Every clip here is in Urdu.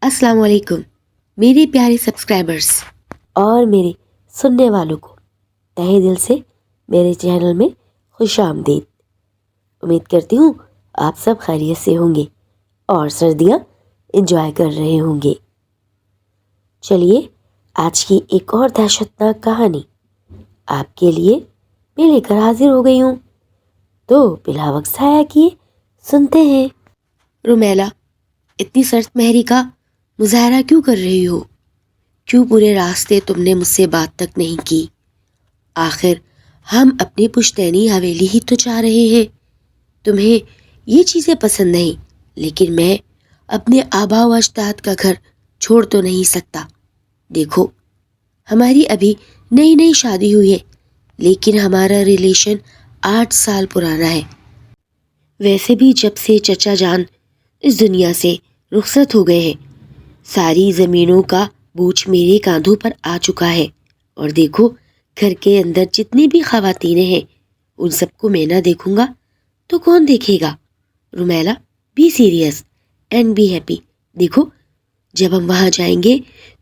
السلام علیکم میرے پیارے سبسکرائبرز اور میرے سننے والوں کو تہہ دل سے میرے چینل میں خوش آمدید۔ امید کرتی ہوں آپ سب خیریت سے ہوں گے اور سردیاں انجوائے کر رہے ہوں گے۔ چلیے آج کی ایک اور دہشتناک کہانی آپ کے لیے میں لے کر حاضر ہو گئی ہوں، تو بلا وقت ضائع کیے سنتے ہیں۔ رومیلا، اتنی سخت مہری کا مظاہرہ کیوں کر رہی ہو؟ کیوں پورے راستے تم نے مجھ سے بات تک نہیں کی؟ آخر ہم اپنی پشتینی حویلی ہی تو چاہ رہے ہیں۔ تمہیں یہ چیزیں پسند نہیں، لیکن میں اپنے آبا و اجداد کا گھر چھوڑ تو نہیں سکتا۔ دیکھو، ہماری ابھی نئی نئی شادی ہوئی ہے، لیکن ہمارا ریلیشن 8 سال پرانا ہے۔ ویسے بھی جب سے چچا جان اس دنیا سے رخصت ہو گئے ہیں، ساری زمینوں کا بوجھ میرے کاندھوں پر آ چکا ہے، اور دیکھو گھر کے اندر جتنی بھی خواتینیں ہیں ان سب کو میں نہ دیکھوں گا تو کون دیکھے گا؟ Romila, be serious and be happy. دیکھو، جب ہم وہاں جائیں گے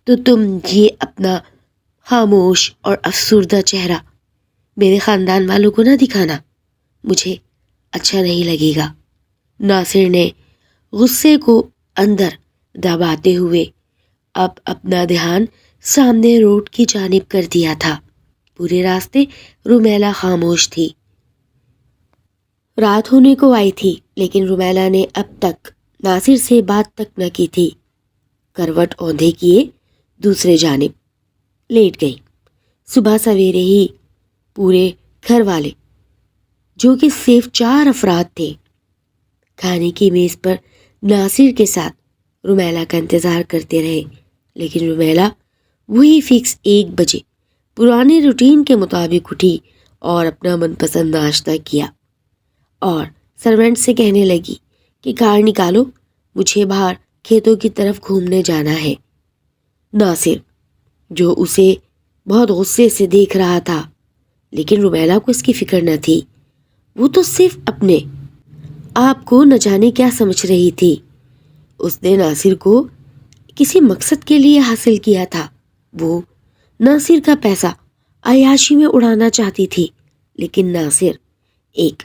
تو تم یہ اپنا خاموش اور افسردہ چہرہ میرے خاندان والوں کو نہ دکھانا، مجھے اچھا نہیں لگے گا۔ ناصر نے غصے کو اندر دباتے ہوئے اب اپنا دھیان سامنے روڈ کی جانب کر دیا تھا۔ پورے راستے رومیلا خاموش تھی۔ رات ہونے کو آئی تھی، لیکن رومیلا نے اب تک ناصر سے بات تک نہ کی تھی۔ کروٹ اوندھے کیے دوسرے جانب لیٹ گئی۔ صبح سویرے ہی پورے گھر والے، جو کہ صرف 4 افراد تھے، کھانے کی میز پر ناصر کے ساتھ رومیلا کا انتظار کرتے رہے، لیکن رومیلا وہی فکس 1 بجے پرانے روٹین کے مطابق اٹھی اور اپنا من پسند ناشتہ کیا اور سرونٹ سے کہنے لگی کہ کار نکالو، مجھے باہر کھیتوں کی طرف گھومنے جانا ہے۔ ناصر، جو اسے بہت غصے سے دیکھ رہا تھا، لیکن رومیلا کو اس کی فکر نہ تھی، وہ تو صرف اپنے آپ کو نہ جانے کیا سمجھ رہی تھی۔ اس نے ناصر کو کسی مقصد کے لیے حاصل کیا تھا۔ وہ ناصر کا پیسہ عیاشی میں اڑانا چاہتی تھی، لیکن ناصر ایک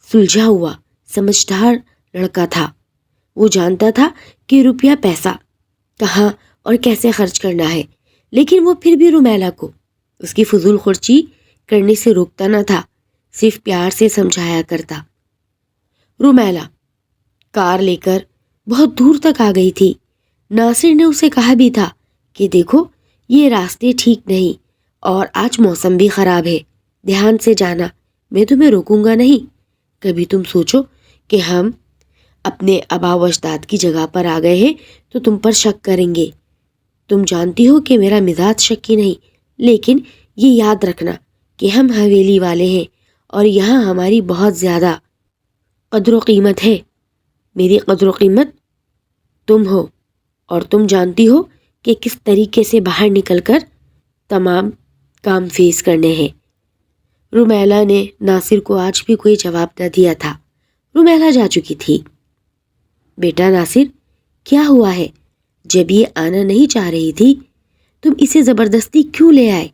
سلجھا ہوا سمجھدار لڑکا تھا۔ وہ جانتا تھا کہ روپیہ پیسہ کہاں اور کیسے خرچ کرنا ہے، لیکن وہ پھر بھی رومیلا کو اس کی فضول خرچی کرنے سے روکتا نہ تھا، صرف پیار سے سمجھایا کرتا۔ رومیلا کار لے کر بہت دور تک آ گئی تھی۔ ناصر نے اسے کہا بھی تھا کہ دیکھو، یہ راستے ٹھیک نہیں اور آج موسم بھی خراب ہے، دھیان سے جانا، میں تمہیں روکوں گا نہیں۔ کبھی تم سوچو کہ ہم اپنے آبا و اجداد کی جگہ پر آ گئے ہیں تو تم پر شک کریں گے۔ تم جانتی ہو کہ میرا مزاج شکی نہیں، لیکن یہ یاد رکھنا کہ ہم حویلی والے ہیں اور یہاں ہماری بہت زیادہ قدر و قیمت ہے۔ میری قدر و قیمت تم ہو، اور تم جانتی ہو کہ کس طریقے سے باہر نکل کر تمام کام فیس کرنے ہیں۔ رومیلا نے ناصر کو آج بھی کوئی جواب نہ دیا تھا۔ رومیلا جا چکی تھی۔ بیٹا ناصر، کیا ہوا ہے؟ جب یہ آنا نہیں چاہ رہی تھی، تم اسے زبردستی کیوں لے آئے؟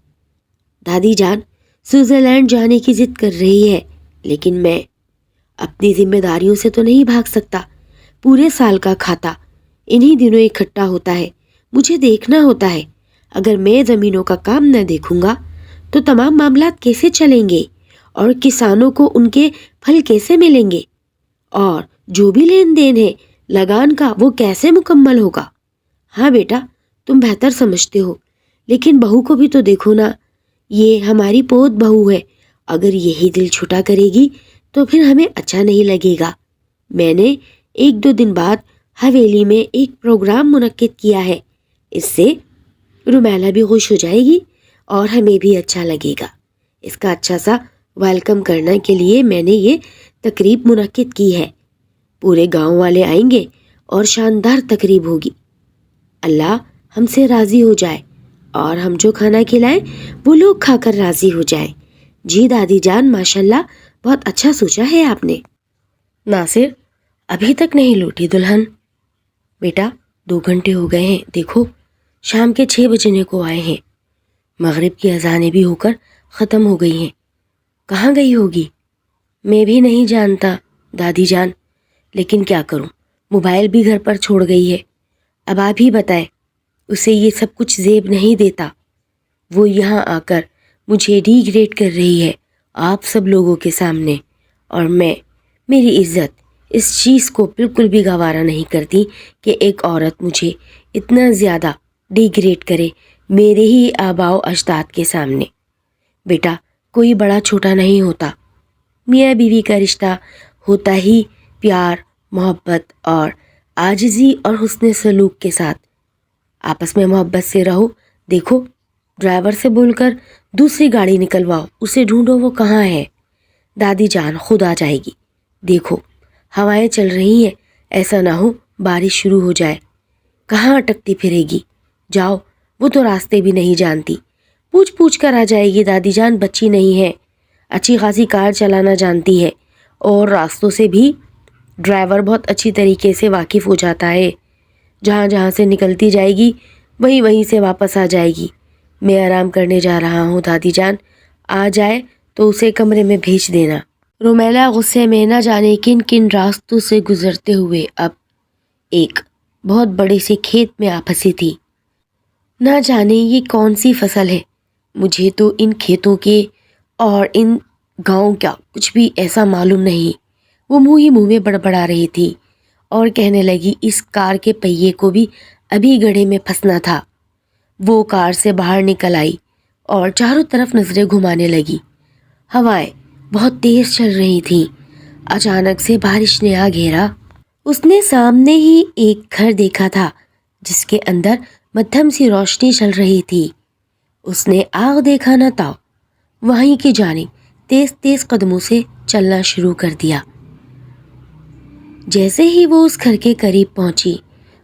دادی جان سوئٹزرلینڈ جانے کی ضد کر رہی ہے، لیکن میں اپنی ذمہ داریوں سے تو نہیں بھاگ سکتا۔ پورے سال کا کھاتا انہی دنوں اکٹھا ہوتا ہے، مجھے دیکھنا ہوتا ہے۔ اگر میں زمینوں کا کام نہ دیکھوں گا تو تمام معاملات کیسے چلیں گے اور کسانوں کو ان کے پھل کیسے ملیں گے، اور جو بھی لین دین ہے لگان کا وہ کیسے مکمل ہوگا؟ ہاں بیٹا، تم بہتر سمجھتے ہو، لیکن بہو کو بھی تو دیکھو نا، یہ ہماری پوت بہو ہے، اگر یہی دل چھوٹا کرے گی تو پھر ہمیں اچھا نہیں لگے گا۔ میں نے 1-2 دن بعد حویلی میں ایک پروگرام منعقد کیا ہے، اس سے رومیلا بھی خوش ہو جائے گی اور ہمیں بھی اچھا لگے گا۔ اس کا اچھا سا ویلکم کرنے کے لیے میں نے یہ تقریب منعقد کی ہے۔ پورے گاؤں والے آئیں گے اور شاندار تقریب ہوگی۔ اللہ ہم سے راضی ہو جائے اور ہم جو کھانا کھلائیں وہ لوگ کھا کر راضی ہو جائیں۔ جی دادی جان، ماشاءاللہ، بہت اچھا سوچا ہے آپ نے۔ ناصر، ابھی تک نہیں لوٹی دلہن؟ بیٹا، 2 گھنٹے ہو گئے ہیں، دیکھو شام کے 6 بجنے کو آئے ہیں، مغرب کی اذانیں بھی ہو کر ختم ہو گئی ہیں، کہاں گئی ہوگی؟ میں بھی نہیں جانتا دادی جان، لیکن کیا کروں، موبائل بھی گھر پر چھوڑ گئی ہے۔ اب آپ ہی بتائیں، اسے یہ سب کچھ زیب نہیں دیتا، وہ یہاں آ کر مجھے ڈیگریڈ کر رہی ہے آپ سب لوگوں کے سامنے، اور میری عزت اس چیز کو بالکل بھی گوارا نہیں کرتی کہ ایک عورت مجھے اتنا زیادہ ڈیگریڈ کرے میرے ہی آباء و اجداد کے سامنے۔ بیٹا، کوئی بڑا چھوٹا نہیں ہوتا، میاں بیوی کا رشتہ ہوتا ہی پیار، محبت اور عاجزی اور حسن سلوک کے ساتھ۔ آپس میں محبت سے رہو۔ دیکھو ڈرائیور سے بول کر دوسری گاڑی نکلواؤ، اسے ڈھونڈو وہ کہاں ہے۔ دادی جان خود آ جائے گی، دیکھو ہوائیں چل رہی ہیں، ایسا نہ ہو بارش شروع ہو جائے، کہاں اٹکتی پھرے گی؟ جاؤ، وہ تو راستے بھی نہیں جانتی، پوچھ کر آ جائے گی۔ دادی جان بچی نہیں ہے، اچھی خاصی کار چلانا جانتی ہے، اور راستوں سے بھی ڈرائیور بہت اچھی طریقے سے واقف ہو جاتا ہے، جہاں سے نکلتی جائے گی وہیں سے واپس آ جائے گی۔ میں آرام کرنے جا رہا ہوں، دادی جان آ جائے تو اسے کمرے میں بھیج دینا۔ رومیلا غصے میں نہ جانے کن راستوں سے گزرتے ہوئے اب ایک بہت بڑے سے کھیت میں آ پھنسی تھی۔ نہ جانے یہ کون سی فصل ہے، مجھے تو ان کھیتوں کے اور ان گاؤں کا کچھ بھی ایسا معلوم نہیں۔ وہ منہ میں بڑبڑا رہی تھی اور کہنے لگی اس کار کے پہیے کو بھی ابھی گڑھے میں پھنسنا تھا۔ وہ کار سے باہر نکل آئی اور چاروں طرف نظریں گھمانے لگی۔ ہوائیں بہت تیز چل رہی تھیں۔ اچانک سے بارش نے آ گھیرا۔ اس نے سامنے ہی ایک گھر دیکھا تھا جس کے اندر مدھم سی روشنی چل رہی تھی۔ اس نے آگ دیکھا نہ تاؤ وہیں کی جانب تیز قدموں سے چلنا شروع کر دیا۔ جیسے ہی وہ اس گھر کے قریب پہنچی،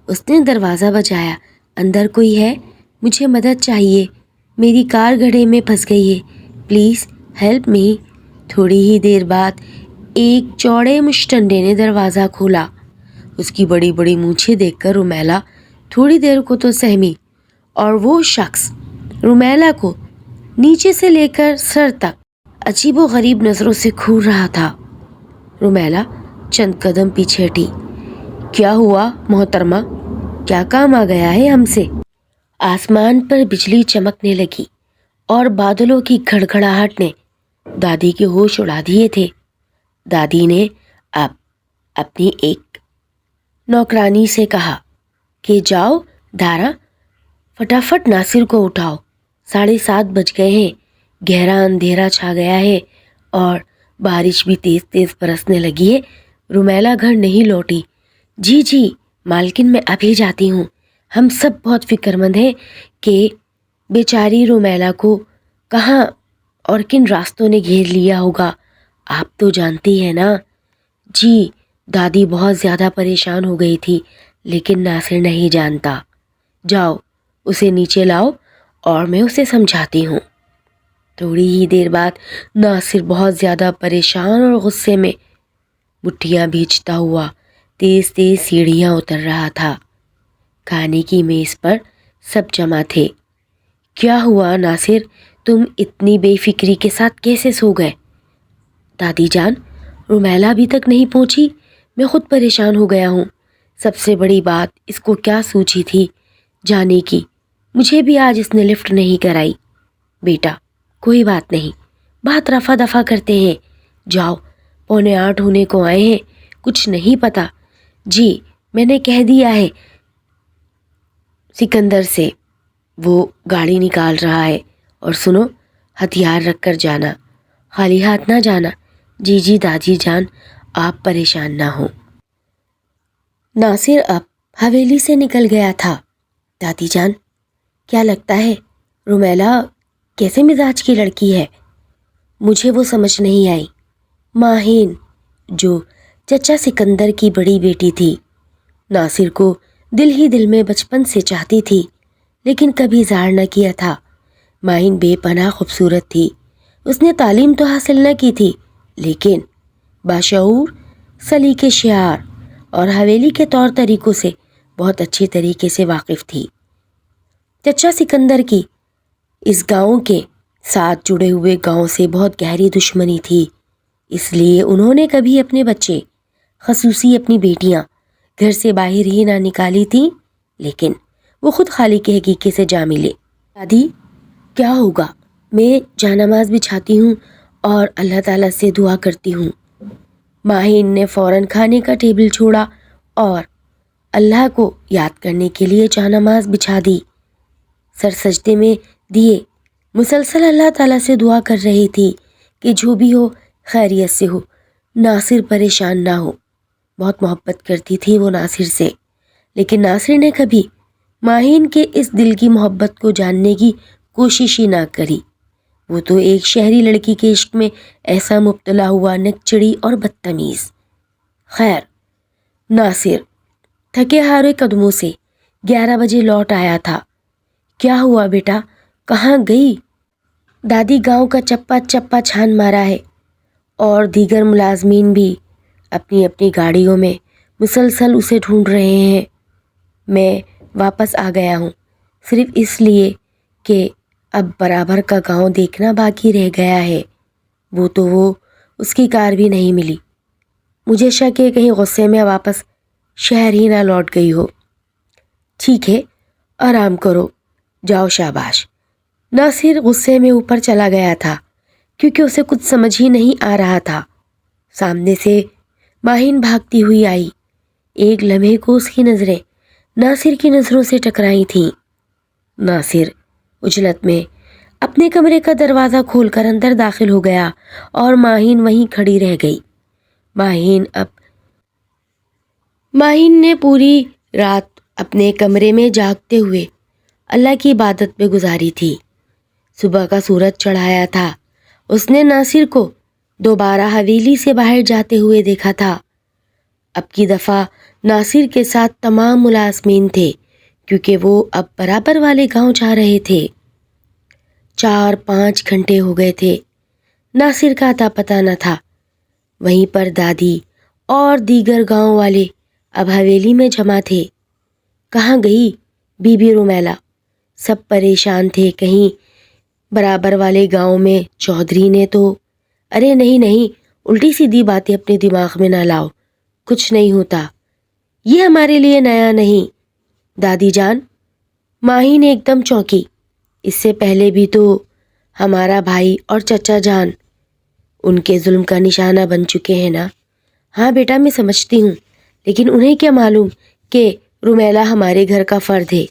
اس نے دروازہ بجایا، اندر کوئی ہے؟ مجھے مدد چاہیے، میری کار گڑھے میں پھنس گئی ہے، پلیز ہیلپ می۔ تھوڑی ہی دیر بعد ایک چوڑے مشٹنڈے نے دروازہ کھولا۔ اس کی بڑی بڑی مونچھیں دیکھ کر رومیلا تھوڑی دیر کو تو سہمی، اور وہ شخص رومیلا کو نیچے سے لے کر سر تک عجیب و غریب نظروں سے گھور رہا تھا۔ رومیلا چند قدم پیچھے ہٹی۔ کیا ہوا محترمہ، کیا کام آ گیا ہے ہم سے؟ آسمان پر بجلی چمکنے لگی اور بادلوں کی گھڑگھڑاہٹ نے دادی کے ہوش اڑا دیے تھے۔ دادی نے اب اپنی ایک نوکرانی سے کہا کہ جاؤ دارا، فٹافٹ ناصر کو اٹھاؤ، 7:30 بج گئے ہیں، گہرا اندھیرا چھا گیا ہے اور بارش بھی تیز برسنے لگی ہے۔ رومیلا گھر نہیں لوٹی۔ جی مالکن، میں ابھی جاتی ہوں، ہم سب بہت فکر مند ہیں کہ بیچاری رومیلا کو کہاں اور کن راستوں نے گھیر لیا ہوگا، آپ تو جانتی ہیں نا۔ جی، دادی بہت زیادہ پریشان ہو گئی تھی، لیکن ناصر نہیں جانتا۔ جاؤ اسے نیچے لاؤ اور میں اسے سمجھاتی ہوں۔ تھوڑی ہی دیر بعد ناصر بہت زیادہ پریشان اور غصے میں مٹھیاں بھیجتا ہوا تیز سیڑھیاں اتر رہا تھا۔ کھانے کی میز پر سب جمع تھے۔ کیا ہوا ناصر، تم اتنی بے فکری کے ساتھ کیسے سو گئے؟ دادی جان، رومیلا ابھی تک نہیں پہنچی، میں خود پریشان ہو گیا ہوں۔ سب سے بڑی بات اس کو کیا سوچی تھی جانے کی، مجھے بھی آج اس نے لفٹ نہیں کرائی۔ بیٹا کوئی بات نہیں، بات رفع دفع کرتے ہیں، جاؤ 7:45 ہونے کو آئے ہیں، کچھ نہیں پتا۔ جی میں نے کہہ دیا ہے سکندر سے، وہ گاڑی نکال رہا ہے، اور سنو ہتھیار رکھ کر جانا، خالی ہاتھ نہ جانا۔ جی دادی جان، آپ پریشان نہ ہوں۔ ناصر اب حویلی سے نکل گیا تھا۔ دادی جان، کیا لگتا ہے رومیلا کیسے مزاج کی لڑکی ہے؟ مجھے وہ سمجھ نہیں آئی۔ ماہین جو چچا سکندر کی بڑی بیٹی تھی، ناصر کو دل ہی دل میں بچپن سے چاہتی تھی، لیکن کبھی ظاہر نہ کیا تھا۔ ماہین بے پناہ خوبصورت تھی، اس نے تعلیم تو حاصل نہ کی تھی، لیکن باشعور، سلیقہ شعار اور حویلی کے طور طریقوں سے بہت اچھی طریقے سے واقف تھی۔ چچا سکندر کی اس گاؤں کے ساتھ جڑے ہوئے گاؤں سے بہت گہری دشمنی تھی، اس لیے انہوں نے کبھی اپنے بچے، خصوصی اپنی بیٹیاں، گھر سے باہر ہی نہ نکالی تھیں، لیکن وہ خود خالق کے حقیقے سے جا ملے۔ دادی کیا ہوگا؟ میں جانماز بچھاتی ہوں اور اللہ تعالیٰ سے دعا کرتی ہوں۔ ماہین نے فوراً کھانے کا ٹیبل چھوڑا اور اللہ کو یاد کرنے کے لیے جانماز بچھا دی۔ سر سجدے میں دیے مسلسل اللہ تعالیٰ سے دعا کر رہی تھی کہ جو بھی ہو خیریت سے ہو، ناصر پریشان نہ ہو۔ بہت محبت کرتی تھی وہ ناصر سے، لیکن ناصر نے کبھی ماہین کے اس دل کی محبت کو جاننے کی کوشش ہی نہ کری۔ وہ تو ایک شہری لڑکی کے عشق میں ایسا مبتلا ہوا نکچڑی اور بدتمیز۔ خیر، ناصر تھکے ہارے قدموں سے 11 بجے لوٹ آیا تھا۔ کیا ہوا بیٹا، کہاں گئی؟ دادی گاؤں کا چپا چپا چھان مارا ہے اور دیگر ملازمین بھی اپنی اپنی گاڑیوں میں مسلسل اسے ڈھونڈ رہے ہیں۔ میں واپس آ گیا ہوں صرف اس لیے کہ اب برابر کا گاؤں دیکھنا باقی رہ گیا ہے۔ وہ اس کی کار بھی نہیں ملی۔ مجھے شک ہے کہیں غصے میں واپس شہر ہی نہ لوٹ گئی ہو۔ ٹھیک ہے، آرام کرو، جاؤ، شاباش۔ ناصر غصے میں اوپر چلا گیا تھا کیونکہ اسے کچھ سمجھ ہی نہیں آ رہا تھا۔ سامنے سے ماہین بھاگتی ہوئی آئی۔ ایک لمحے کو اس کی نظریں ناصر کی نظروں سے ٹکرائی تھیں۔ ناصر عجلت میں اپنے کمرے کا دروازہ کھول کر اندر داخل ہو گیا اور ماہین وہیں کھڑی رہ گئی۔ ماہین نے پوری رات اپنے کمرے میں جاگتے ہوئے اللہ کی عبادت میں گزاری تھی۔ صبح کا سورج چڑھایا تھا۔ اس نے ناصر کو دوبارہ حویلی سے باہر جاتے ہوئے دیکھا تھا۔ اب کی دفعہ ناصر کے ساتھ تمام ملازمین تھے کیونکہ وہ اب برابر والے گاؤں جا رہے تھے۔ 4-5 گھنٹے ہو گئے تھے، ناصر کا اتا پتہ نہ تھا۔ وہیں پر دادی اور دیگر گاؤں والے اب حویلی میں جمع تھے۔ کہاں گئی بی بی رومیلا؟ سب پریشان تھے۔ کہیں برابر والے گاؤں میں چودھری نے تو… ارے نہیں، الٹی سیدھی باتیں اپنے دماغ میں نہ لاؤ، کچھ نہیں ہوتا، یہ ہمارے لیے نیا نہیں۔ دادی جان، ماہین ایک دم چونکی، اس سے پہلے بھی تو ہمارا بھائی اور چچا جان ان کے ظلم کا نشانہ بن چکے ہیں نا۔ ہاں بیٹا، میں سمجھتی ہوں، لیکن انہیں کیا معلوم کہ رومیلا ہمارے گھر کا فرد ہے۔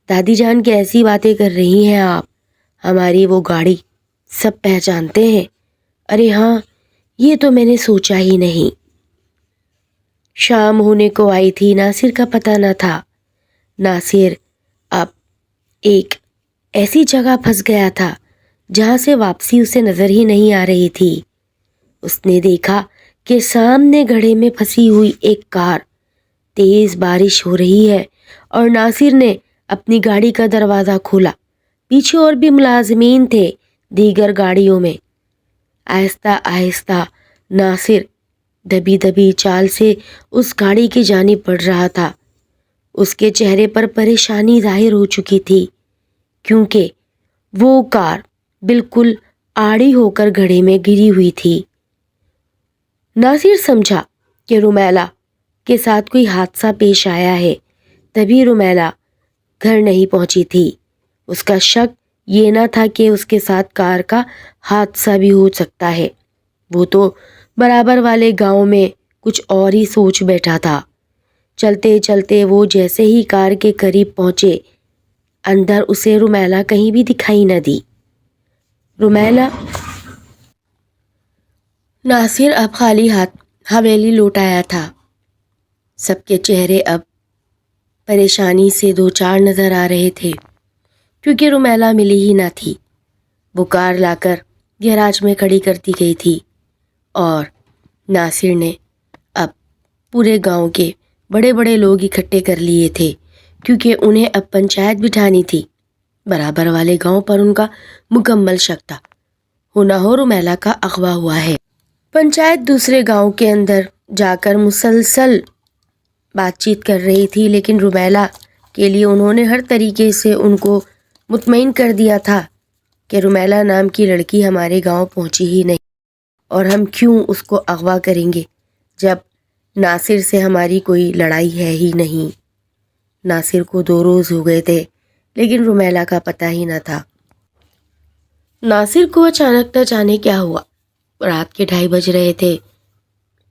دادی جان کیسی باتیں کر رہی ہیں آپ؟ ہماری وہ گاڑی سب پہچانتے ہیں۔ ارے ہاں، یہ تو میں نے سوچا ہی نہیں۔ شام ہونے کو آئی تھی، ناصر کا پتہ نہ تھا۔ ناصر اب ایک ایسی جگہ پھنس گیا تھا جہاں سے واپسی اسے نظر ہی نہیں آ رہی تھی۔ اس نے دیکھا کہ سامنے گڑھے میں پھنسی ہوئی ایک کار، تیز بارش ہو رہی ہے اور ناصر نے اپنی گاڑی کا دروازہ کھولا۔ پیچھے اور بھی ملازمین تھے دیگر گاڑیوں میں۔ آہستہ آہستہ ناصر دبی دبی چال سے اس گاڑی کی جانب بڑھ رہا تھا۔ اس کے چہرے پر پریشانی ظاہر ہو چکی تھی کیونکہ وہ کار بالکل آڑی ہو کر گڑھے میں گری ہوئی تھی۔ ناصر سمجھا کہ رومیلا کے ساتھ کوئی حادثہ پیش آیا ہے، تبھی رومیلا گھر نہیں پہنچی تھی۔ اس کا شک یہ نہ تھا کہ اس کے ساتھ کار کا حادثہ بھی ہو سکتا ہے۔ وہ تو برابر والے گاؤں میں کچھ اور ہی سوچ بیٹھا تھا۔ چلتے چلتے وہ جیسے ہی کار کے قریب پہنچے، اندر اسے رومیلا کہیں بھی دکھائی نہ دی۔ رومیلا… ناصر اب خالی ہاتھ حویلی لوٹ آیا تھا۔ سب کے چہرے اب پریشانی سے دوچار نظر آ رہے تھے کیونکہ رومیلا ملی ہی نہ تھی۔ وہ کار لا کر گیراج میں کھڑی کر دی گئی تھی اور ناصر نے اب پورے گاؤں کے بڑے بڑے لوگ اکٹھے کر لیے تھے کیونکہ انہیں اب پنچایت بٹھانی تھی۔ برابر والے گاؤں پر ان کا مکمل شک تھا، ہو نہ ہو رومیلا کا اغوا ہوا ہے۔ پنچایت دوسرے گاؤں کے اندر جا کر مسلسل بات چیت کر رہی تھی، لیکن رومیلا کے لیے انہوں نے ہر طریقے سے ان کو مطمئن کر دیا تھا کہ رومیلا نام کی لڑکی ہمارے گاؤں پہنچی ہی نہیں، اور ہم کیوں اس کو اغوا کریں گے جب ناصر سے ہماری کوئی لڑائی ہے ہی نہیں۔ ناصر کو 2 روز ہو گئے تھے، لیکن رومیلا کا پتہ ہی نہ تھا۔ ناصر کو اچانک نہ جانے کیا ہوا، رات کے 2:30 بج رہے تھے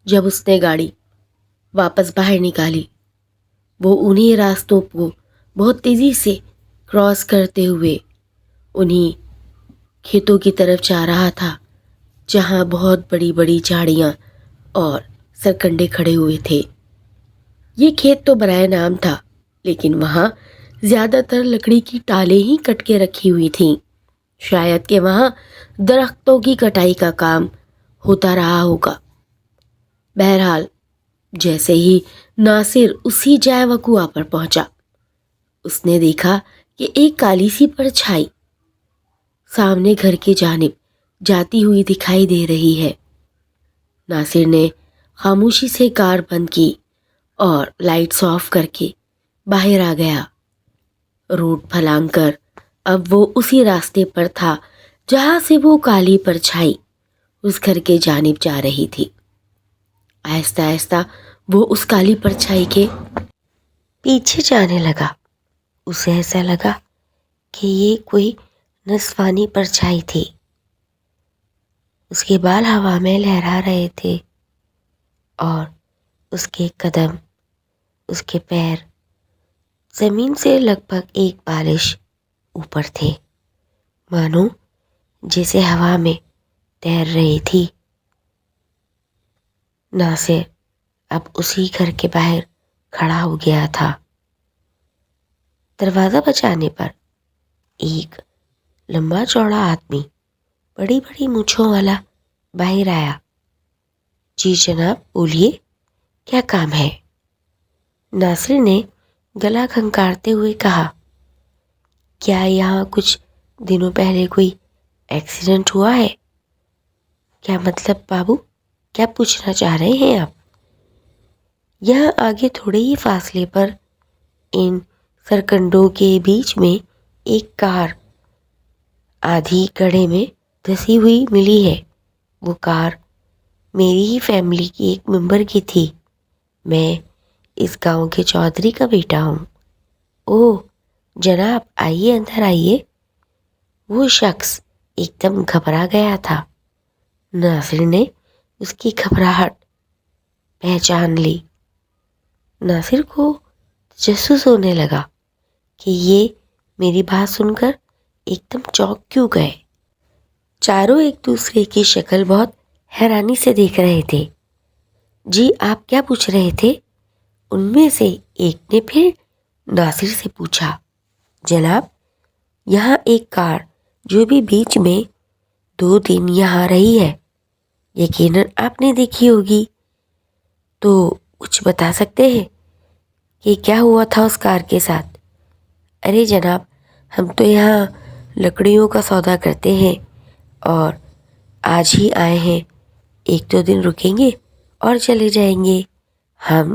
جب اس نے گاڑی واپس باہر نکالی۔ وہ انہی راستوں کو بہت تیزی سے کراس کرتے ہوئے انہی کھیتوں کی طرف جا رہا تھا جہاں بہت بڑی بڑی جھاڑیاں اور سرکنڈے کھڑے ہوئے تھے۔ یہ کھیت تو برائے نام تھا، لیکن وہاں زیادہ تر لکڑی کی ٹالیں ہی کٹ کے رکھی ہوئی تھیں۔ شاید کہ وہاں درختوں کی کٹائی کا کام ہوتا رہا ہوگا۔ بہرحال جیسے ہی ناصر اسی جائے وقوع پر پہنچا، اس نے دیکھا کہ ایک کالی سی پرچھائی سامنے گھر کی جانب جاتی ہوئی دکھائی دے رہی ہے۔ ناصر نے خاموشی سے کار بند کی اور لائٹس آف کر کے باہر آ گیا۔ روڈ پھلانگ کر اب وہ اسی راستے پر تھا جہاں سے وہ کالی پرچھائی اس گھر کے جانب جا رہی تھی۔ آہستہ آہستہ وہ اس کالی پرچھائی کے پیچھے جانے لگا۔ اسے ایسا لگا کہ یہ کوئی نسوانی پرچھائی تھی۔ اس کے بال ہوا میں لہرا رہے تھے اور اس کے قدم، اس کے پیر زمین سے لگ بھگ 1 بالش اوپر تھے، مانو جیسے ہوا میں تیر رہی تھی۔ ناصر اب اسی گھر کے باہر کھڑا ہو گیا تھا۔ دروازہ بجانے پر ایک لمبا چوڑا آدمی بڑی بڑی مونچھوں والا باہر آیا۔ جی جناب، بولیے، کیا کام ہے؟ ناصر نے گلا کھنکارتے ہوئے کہا، کیا یہاں کچھ دنوں پہلے کوئی ایکسیڈنٹ ہوا ہے؟ کیا مطلب بابو، کیا پوچھنا چاہ رہے ہیں آپ؟ یہاں آگے تھوڑے ہی فاصلے پر ان سرکنڈوں کے بیچ میں ایک کار آدھی گڑھے میں دھسی ہوئی ملی ہے۔ وہ کار میری ہی فیملی کی ایک ممبر کی تھی۔ میں اس گاؤں کے چودھری کا بیٹا ہوں۔ اوہ جناب، آئیے، اندر آئیے۔ وہ شخص ایک دم گھبرا گیا تھا۔ ناصر نے اس کی گھبراہٹ پہچان لی۔ ناصر کو تجسس ہونے لگا کہ یہ میری بات سن کر ایک دم چونک کیوں گئے۔ چاروں ایک دوسرے کی شکل بہت حیرانی سے دیکھ رہے تھے۔ جی آپ کیا پوچھ رہے تھے؟ ان میں سے ایک نے پھر ناصر سے پوچھا۔ جناب، یہاں ایک کار جو بھی بیچ میں 2 دن یہاں رہی ہے، یقیناً آپ نے دیکھی ہوگی، تو کچھ بتا سکتے ہیں کہ کیا ہوا تھا اس کار کے ساتھ؟ ارے جناب، ہم تو یہاں لکڑیوں کا سودا کرتے ہیں اور آج ہی آئے ہیں، 1-2 دن رکیں گے اور چلے جائیں گے۔ ہم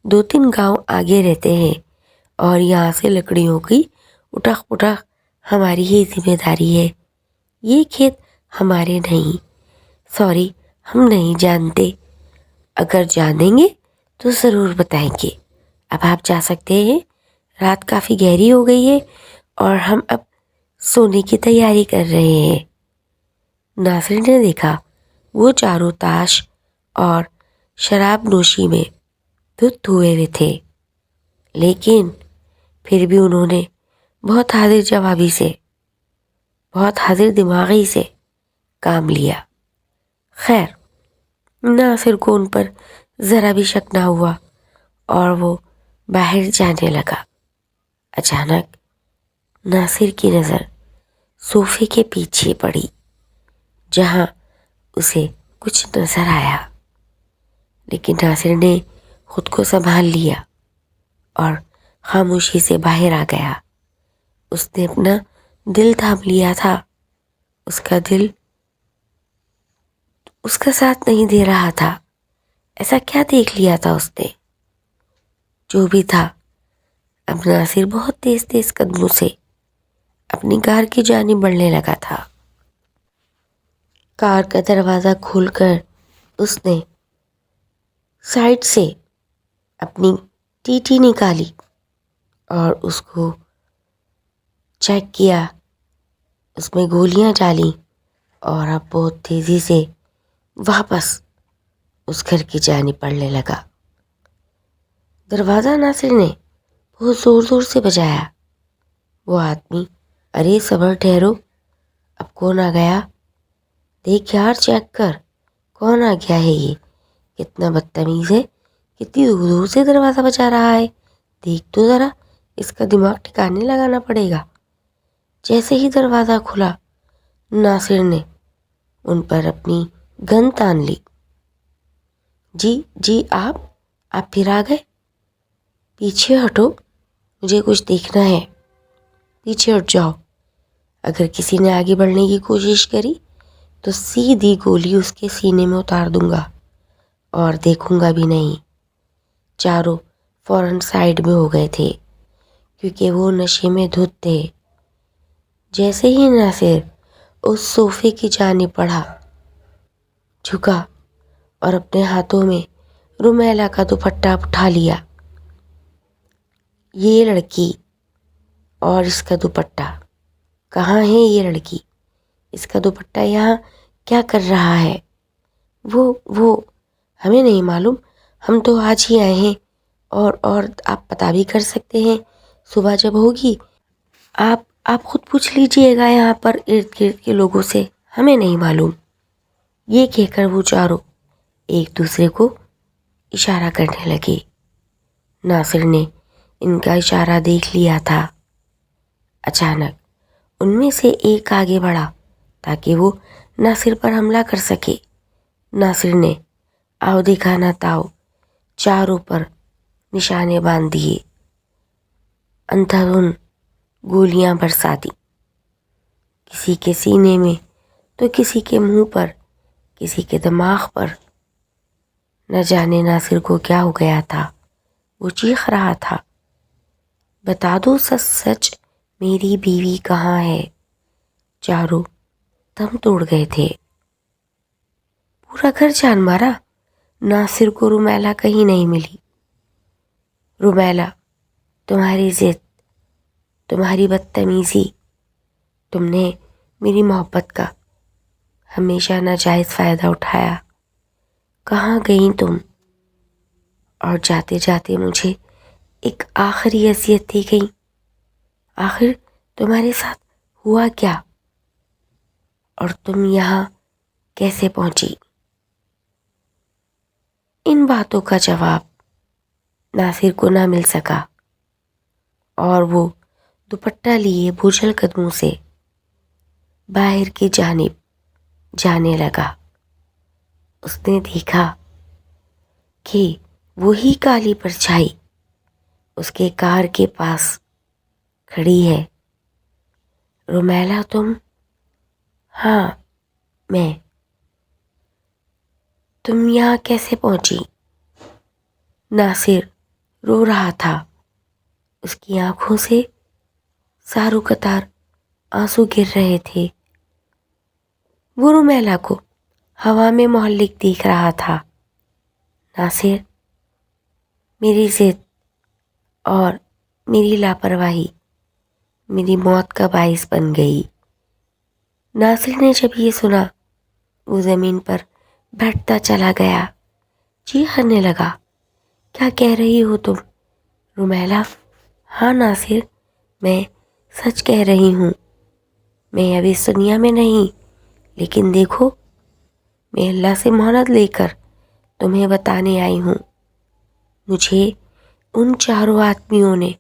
2-3 گاؤں آگے رہتے ہیں اور یہاں سے لکڑیوں کی اٹھک پٹک ہماری ہی ذمہ داری ہے۔ یہ کھیت ہمارے نہیں، سوری، ہم نہیں جانتے۔ اگر جانیں گے تو ضرور بتائیں گے۔ اب آپ جا سکتے ہیں، رات کافی گہری ہو گئی ہے اور ہم اب سونے کی تیاری کر رہے ہیں۔ ناصر نے دیکھا وہ چاروں تاش اور شراب نوشی میں دھت ہوئے ہوئے تھے، لیکن پھر بھی انہوں نے بہت حاضر جوابی سے، بہت حاضر دماغی سے کام لیا۔ خیر، ناصر کو ان پر ذرا بھی شک نہ ہوا اور وہ باہر جانے لگا۔ اچانک ناصر کی نظر صوفے کے پیچھے پڑی جہاں اسے کچھ نظر آیا، لیکن ناصر نے خود کو سنبھال لیا اور خاموشی سے باہر آ گیا۔ اس نے اپنا دل تھام لیا تھا۔ اس کا دل اس کا ساتھ نہیں دے رہا تھا۔ ایسا کیا دیکھ لیا تھا اس نے؟ جو بھی تھا، اب ناصر بہت تیز تیز قدموں سے اپنی کار کی جانب بڑھنے لگا تھا۔ کار کا دروازہ کھول کر اس نے سائڈ سے اپنی ٹی ٹی نکالی اور اس کو چیک کیا، اس میں گولیاں ڈالیں اور اب بہت تیزی سے واپس اس گھر کی جانب بڑھنے لگا۔ دروازہ ناصر نے بہت زور زور سے بجایا۔ وہ آدمی، ارے صبر ٹھہرو، اب کون آ گیا؟ دیکھ یار، چیک کر کون آ گیا ہے، یہ کتنا بدتمیز ہے، کتنی دور دور سے دروازہ بجا رہا ہے، دیکھ تو ذرا، اس کا دماغ ٹھکانے لگانا پڑے گا۔ جیسے ہی دروازہ کھلا، ناصر نے ان پر اپنی گن تان لی۔ جی آپ پھر آ گئے؟ پیچھے ہٹو، مجھے کچھ دیکھنا ہے، پیچھے ہٹ جاؤ۔ اگر کسی نے آگے بڑھنے کی کوشش کری تو سیدھی گولی اس کے سینے میں اتار دوں گا اور دیکھوں گا بھی نہیں۔ چاروں فوراً سائڈ میں ہو گئے تھے کیونکہ وہ نشے میں دھت تھے۔ جیسے ہی ناصر اس صوفے کی جانب بڑھا، جھکا اور اپنے ہاتھوں میں رومیلا کا دوپٹہ اٹھا لیا۔ یہ لڑکی اور اس کا دوپٹہ، کہاں ہے یہ لڑکی؟ اس کا دوپٹہ یہاں کیا کر رہا ہے؟ وہ ہمیں نہیں معلوم، ہم تو آج ہی آئے ہیں، اور آپ پتہ بھی کر سکتے ہیں، صبح جب ہوگی آپ خود پوچھ لیجئے گا یہاں پر ارد گرد کے لوگوں سے، ہمیں نہیں معلوم۔ یہ کہہ کر وہ چاروں ایک دوسرے کو اشارہ کرنے لگے۔ ناصر نے ان کا اشارہ دیکھ لیا تھا۔ اچانک ان میں سے ایک آگے بڑھا تاکہ وہ ناصر پر حملہ کر سکے۔ ناصر نے آؤ دیکھا نہ تاؤ چاروں پر نشانے باندھ دیے، اندھادھند گولیاں برسا دی، کسی کے سینے میں تو کسی کے منہ پر، کسی کے دماغ پر۔ نہ جانے ناصر کو کیا ہو گیا تھا، وہ چیخ رہا تھا، بتا دو سچ سچ، میری بیوی کہاں ہے؟ چاروں دم توڑ گئے تھے۔ پورا گھر جان مارا، ناصر کو رومیلا کہیں نہیں ملی۔ رومیلا، تمہاری ضد، تمہاری بدتمیزی، تم نے میری محبت کا ہمیشہ ناجائز فائدہ اٹھایا، کہاں گئیں تم؟ اور جاتے جاتے مجھے ایک آخری اذیت دی گئی۔ آخر تمہارے ساتھ ہوا کیا؟ اور تم یہاں کیسے پہنچی؟ ان باتوں کا جواب ناصر کو نہ مل سکا اور وہ دوپٹہ لیے بوجھل قدموں سے باہر کی جانب جانے لگا۔ اس نے دیکھا کہ وہی کالی پرچھائی اس کے کار کے پاس کھڑی ہے۔ رومیلا تم؟ ہاں میں۔ تم یہاں کیسے پہنچی؟ ناصر رو رہا تھا، اس کی آنکھوں سے ساروں قطار آنسو گر رہے تھے۔ وہ رومیلا کو ہوا میں معلق دیکھ رہا تھا۔ ناصر، میری ضد اور میری لاپرواہی میری موت کا باعث بن گئی۔ ناصر نے جب یہ سنا، وہ زمین پر بیٹھتا چلا گیا، چیخنے لگا، کیا کہہ رہی ہو تم؟ رومیلا، ہاں ناصر، میں سچ کہہ رہی ہوں، میں اب اس دنیا میں نہیں، لیکن دیکھو، میں اللہ سے مہلت لے کر تمہیں بتانے آئی ہوں۔ مجھے ان چاروں آدمیوں نے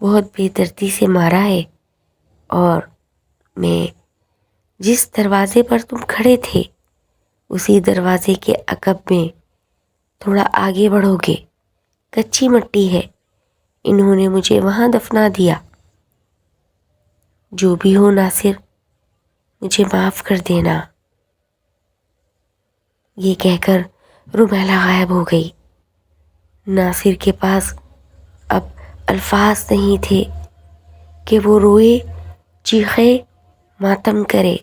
بہت بے دردی سے مارا ہے، اور میں جس دروازے پر تم کھڑے تھے اسی دروازے کے عقب میں تھوڑا آگے بڑھو گے، کچی مٹی ہے، انہوں نے مجھے وہاں دفنا دیا۔ جو بھی ہو ناصر، مجھے معاف کر دینا۔ یہ کہہ کر رومیلا غائب ہو گئی۔ ناصر کے پاس الفاظ نہیں تھے کہ وہ روئے، چیخے، ماتم کرے۔